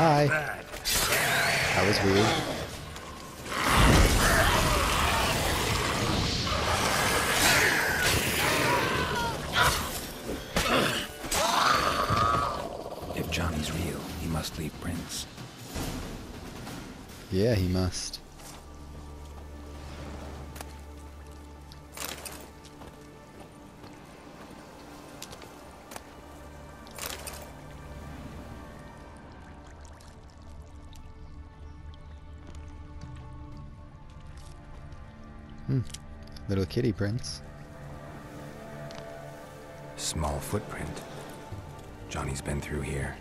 Hi. Bad. That was weird. If Johnny's real, he must leave prints. Yeah, he must. Little kitty prints. Small footprint. Johnny's been through here.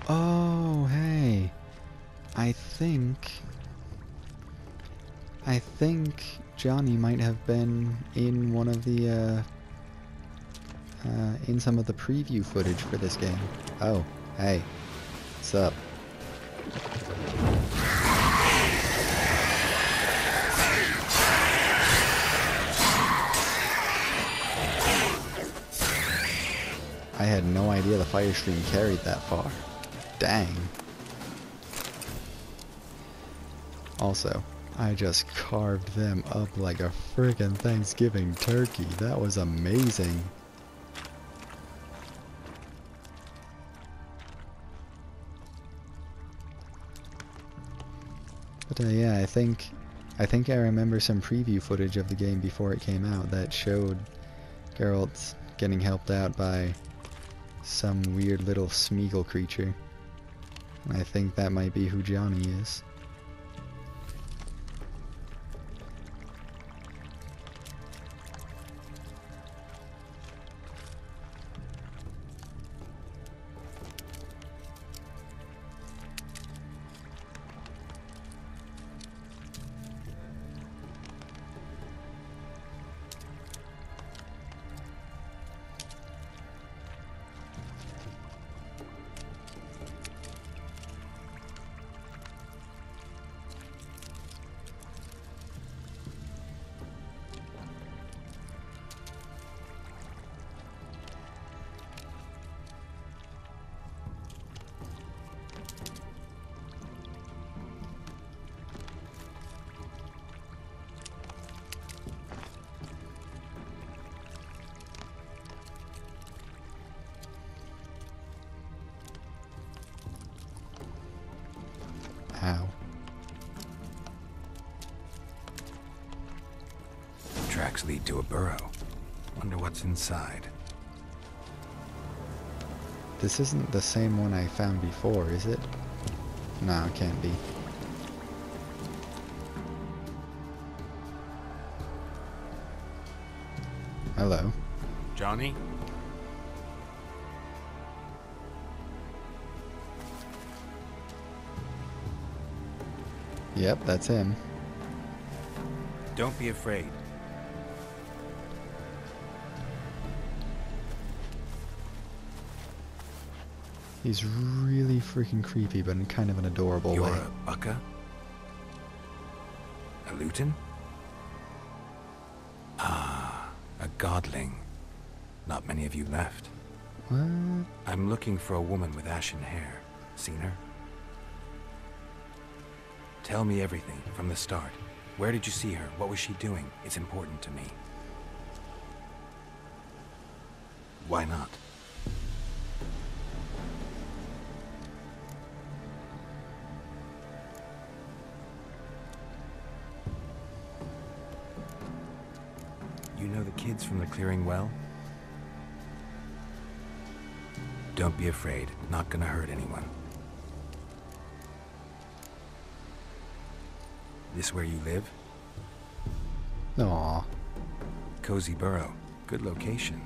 Oh, hey. I think Johnny might have been in one of the, in some of the preview footage for this game. Oh, hey. What's up? I had no idea the fire stream carried that far. Dang. Also, I just carved them up like a friggin' Thanksgiving turkey. That was amazing. But yeah, I think I remember some preview footage of the game before it came out that showed Geralt getting helped out by some weird little Smeagol creature. And I think that might be who Johnny is. Ow. Tracks lead to a burrow. Wonder what's inside. This isn't the same one I found before, is it? No, it can't be. Hello. Johnny? Yep, that's him. Don't be afraid. He's really freaking creepy, but in kind of an adorable You're way. a Bucka? A Luton? Ah, a godling. Not many of you left. What? I'm looking for a woman with ashen hair. Seen her? Tell me everything from the start. Where did you see her? What was she doing? It's important to me. Why not? You know the kids from the clearing well? Don't be afraid. Not gonna hurt anyone. This where you live? Aw. Cozy burrow. Good location.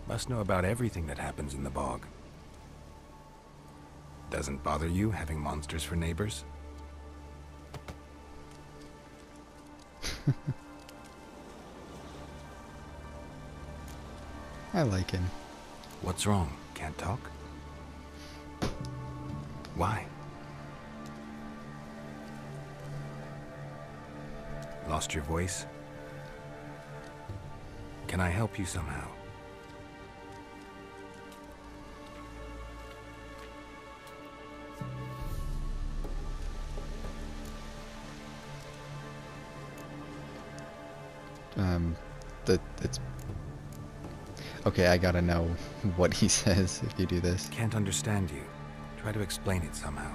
Must know about everything that happens in the bog. Doesn't bother you having monsters for neighbors? I like him. What's wrong? Can't talk? Why? Lost your voice? Can I help you somehow? It's... Okay, I gotta know what he says if you do this. Can't understand you. Try to explain it somehow.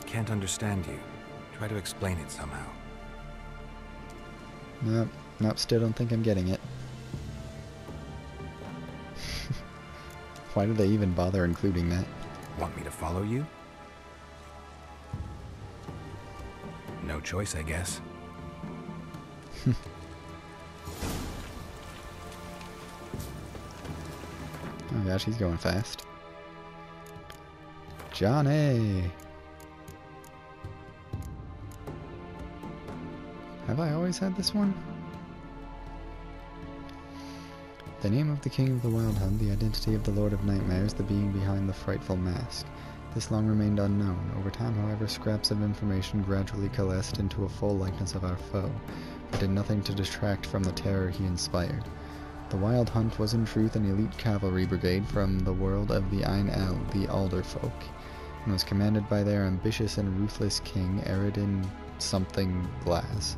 Can't understand you. Try to explain it somehow. Nope, still don't think I'm getting it. Why did they even bother including that? Want me to follow you? No choice, I guess. Oh gosh, he's going fast. Johnny! Have I always had this one? The name of the king of the wild hunt, the identity of the lord of nightmares, the being behind the frightful mask. This long remained unknown. Over time, however, scraps of information gradually coalesced into a full likeness of our foe, but did nothing to detract from the terror he inspired. The Wild Hunt was in truth an elite cavalry brigade from the world of the Ain El, the Alder folk, and was commanded by their ambitious and ruthless king, Eredin something Glass.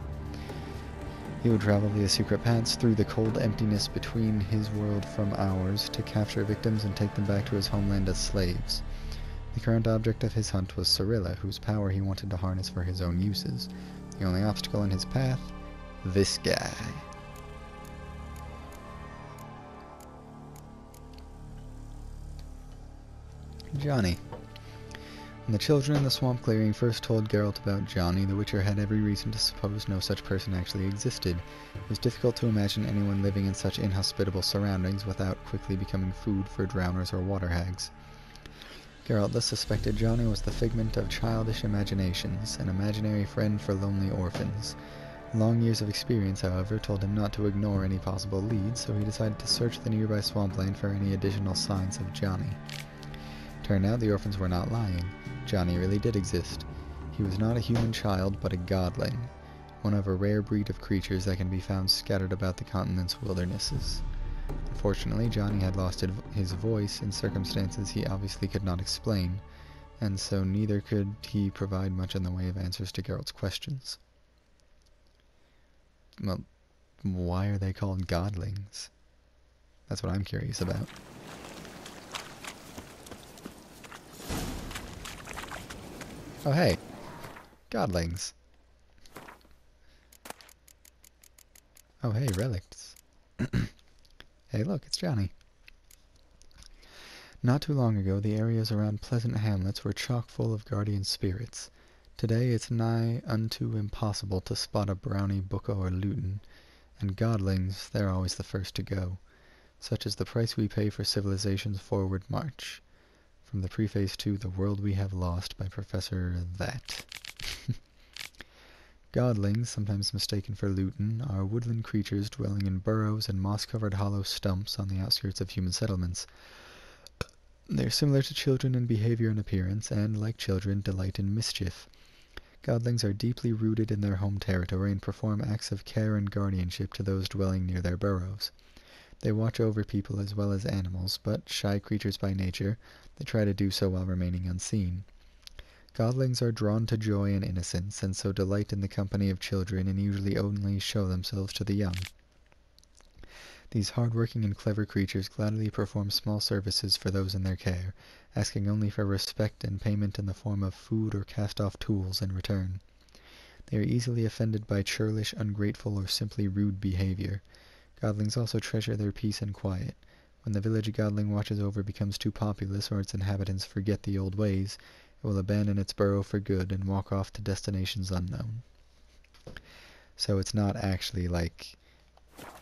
He would travel via secret paths through the cold emptiness between his world from ours to capture victims and take them back to his homeland as slaves. The current object of his hunt was Cirilla, whose power he wanted to harness for his own uses. The only obstacle in his path? This guy. Johnny. When the children in the swamp clearing first told Geralt about Johnny, the Witcher had every reason to suppose no such person actually existed. It was difficult to imagine anyone living in such inhospitable surroundings without quickly becoming food for drowners or water hags. Geralt thus suspected Johnny was the figment of childish imaginations, an imaginary friend for lonely orphans. Long years of experience, however, told him not to ignore any possible leads, so he decided to search the nearby swampland for any additional signs of Johnny. Turned out the orphans were not lying. Johnny really did exist. He was not a human child, but a godling, one of a rare breed of creatures that can be found scattered about the continent's wildernesses. Unfortunately, Johnny had lost his voice in circumstances he obviously could not explain, and so neither could he provide much in the way of answers to Geralt's questions. Well, why are they called godlings? That's what I'm curious about. Oh hey, godlings. Oh hey, relics. Hey look, it's Johnny. Not too long ago, the areas around pleasant hamlets were chock full of guardian spirits. Today it's nigh unto impossible to spot a brownie, bucko, or luton, and godlings, they're always the first to go. Such is the price we pay for civilization's forward march. From the preface to The World We Have Lost by Professor That. Godlings, sometimes mistaken for luton, are woodland creatures dwelling in burrows and moss-covered hollow stumps on the outskirts of human settlements. They are similar to children in behavior and appearance, and, like children, delight in mischief. Godlings are deeply rooted in their home territory and perform acts of care and guardianship to those dwelling near their burrows. They watch over people as well as animals, but, shy creatures by nature, they try to do so while remaining unseen. Godlings are drawn to joy and innocence, and so delight in the company of children and usually only show themselves to the young. These hard-working and clever creatures gladly perform small services for those in their care, asking only for respect and payment in the form of food or cast-off tools in return. They are easily offended by churlish, ungrateful, or simply rude behavior. Godlings also treasure their peace and quiet. When the village Godling watches over becomes too populous or its inhabitants forget the old ways, it will abandon its burrow for good and walk off to destinations unknown. So it's not actually like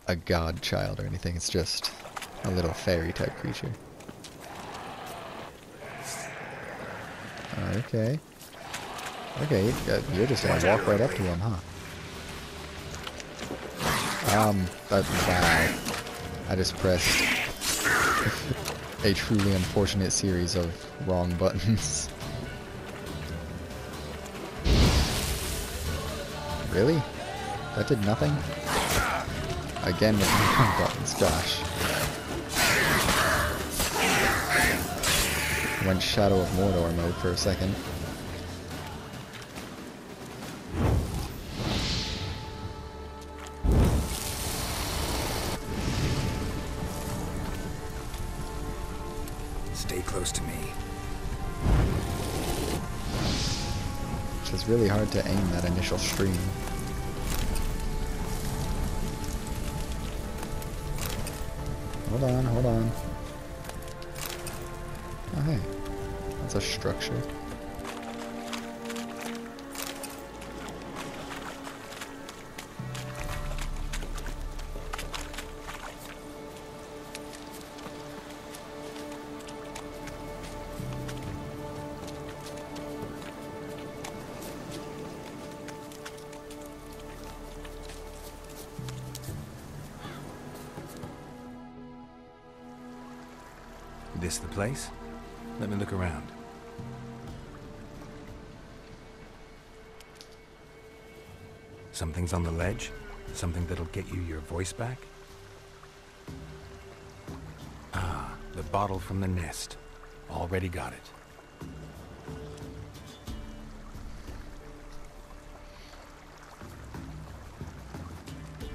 a godchild or anything, it's just a little fairy-type creature. Okay. Okay, you're just gonna walk right up to him, huh? Wow. I just pressed A truly unfortunate series of wrong buttons. Really? That did nothing? Again with the wrong buttons, gosh. Went Shadow of Mordor mode for a second. Stay close to me. Which is really hard to aim that initial stream. Hold on, hold on. Oh hey, that's a structure. This the place? Let me look around. Something's on the ledge? Something that'll get you your voice back? Ah, the bottle from the nest. Already got it.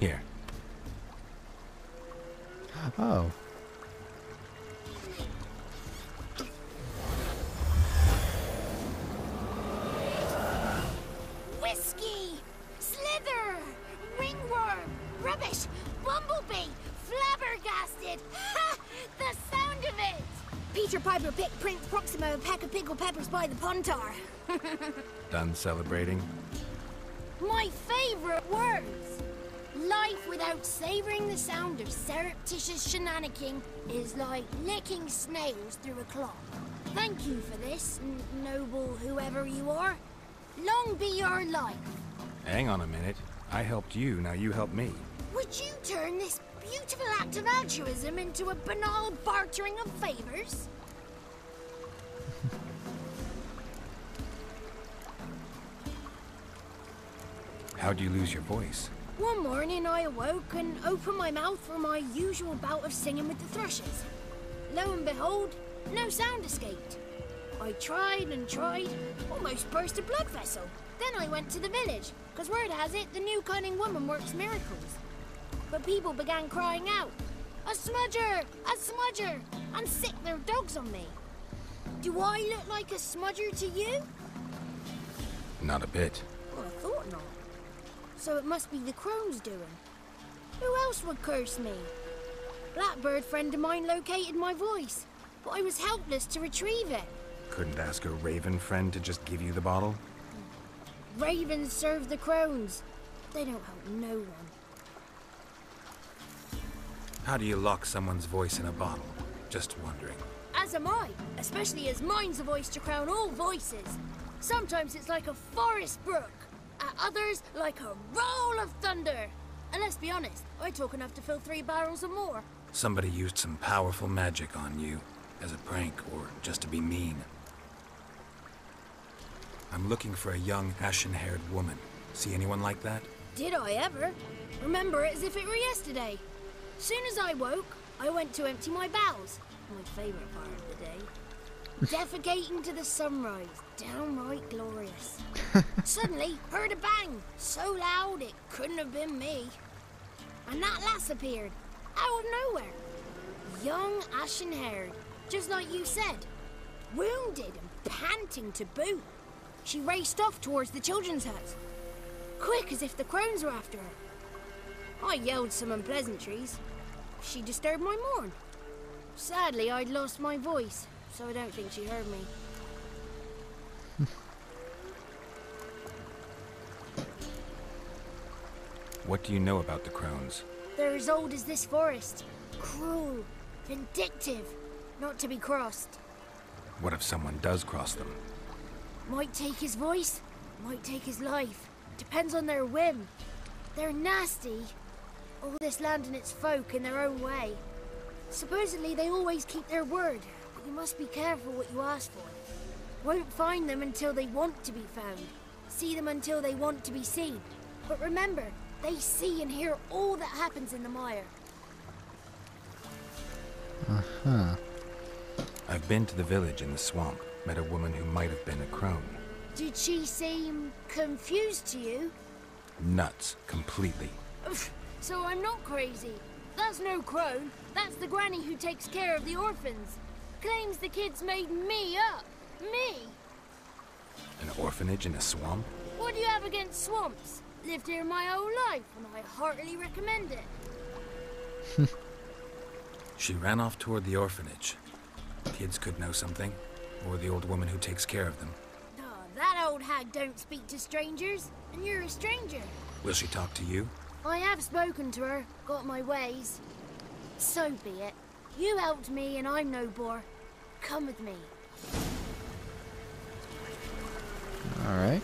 Here. Oh. Whiskey! Slither! Ringworm! Rubbish! Bumblebee! Flabbergasted! Ha! The sound of it! Peter Piper picked Prince Proximo a peck of pickled peppers by the pontar. Done celebrating? My favorite words! Life without savoring the sound of surreptitious shenanigans is like licking snails through a cloth. Thank you for this, noble whoever you are. Long be your life. Hang on a minute. I helped you, now you help me. Would you turn this beautiful act of altruism into a banal bartering of favors? How'd you lose your voice? One morning I awoke and opened my mouth for my usual bout of singing with the thrushes. Lo and behold, no sound escaped. I tried and tried, almost burst a blood vessel. Then I went to the village, because word has it the new cunning woman works miracles. But people began crying out, "A smudger! A smudger!" and sick their dogs on me. Do I look like a smudger to you? Not a bit. Well, I thought not. So it must be the crone's doing. Who else would curse me? Blackbird friend of mine located my voice, but I was helpless to retrieve it. Couldn't ask a raven friend to just give you the bottle? Ravens serve the crones. They don't help no one. How do you lock someone's voice in a bottle? Just wondering. As am I, especially as mine's a voice to crown all voices. Sometimes it's like a forest brook, at others like a roll of thunder. And let's be honest, I talk enough to fill 3 barrels or more. Somebody used some powerful magic on you, as a prank or just to be mean. I'm looking for a young, ashen-haired woman. See anyone like that? Did I ever? Remember it as if it were yesterday. Soon as I woke, I went to empty my bowels. My favourite part of the day. Defecating to the sunrise. Downright glorious. Suddenly, heard a bang. So loud it couldn't have been me. And that lass appeared. Out of nowhere. Young, ashen-haired. Just like you said. Wounded and panting to boot. She raced off towards the children's hut. Quick as if the crones were after her. I yelled some unpleasantries. She disturbed my morn. Sadly, I'd lost my voice, so I don't think she heard me. What do you know about the crones? They're as old as this forest. Cruel, vindictive, not to be crossed. What if someone does cross them? Might take his voice, might take his life. Depends on their whim. They're nasty. All this land and its folk in their own way. Supposedly they always keep their word, but you must be careful what you ask for. Won't find them until they want to be found. See them until they want to be seen. But remember, they see and hear all that happens in the mire. Uh-huh. I've been to the village in the swamp, met a woman who might have been a crone. Did she seem confused to you? Nuts, completely. So I'm not crazy. That's no crone. That's the granny who takes care of the orphans. Claims the kids made me up. Me? An orphanage in a swamp? What do you have against swamps? Lived here my whole life, and I heartily recommend it. She ran off toward the orphanage. Kids could know something, or the old woman who takes care of them. Oh, that old hag don't speak to strangers, and you're a stranger. Will she talk to you? I have spoken to her, got my ways. So be it. You helped me, and I'm no bore. Come with me. Alright.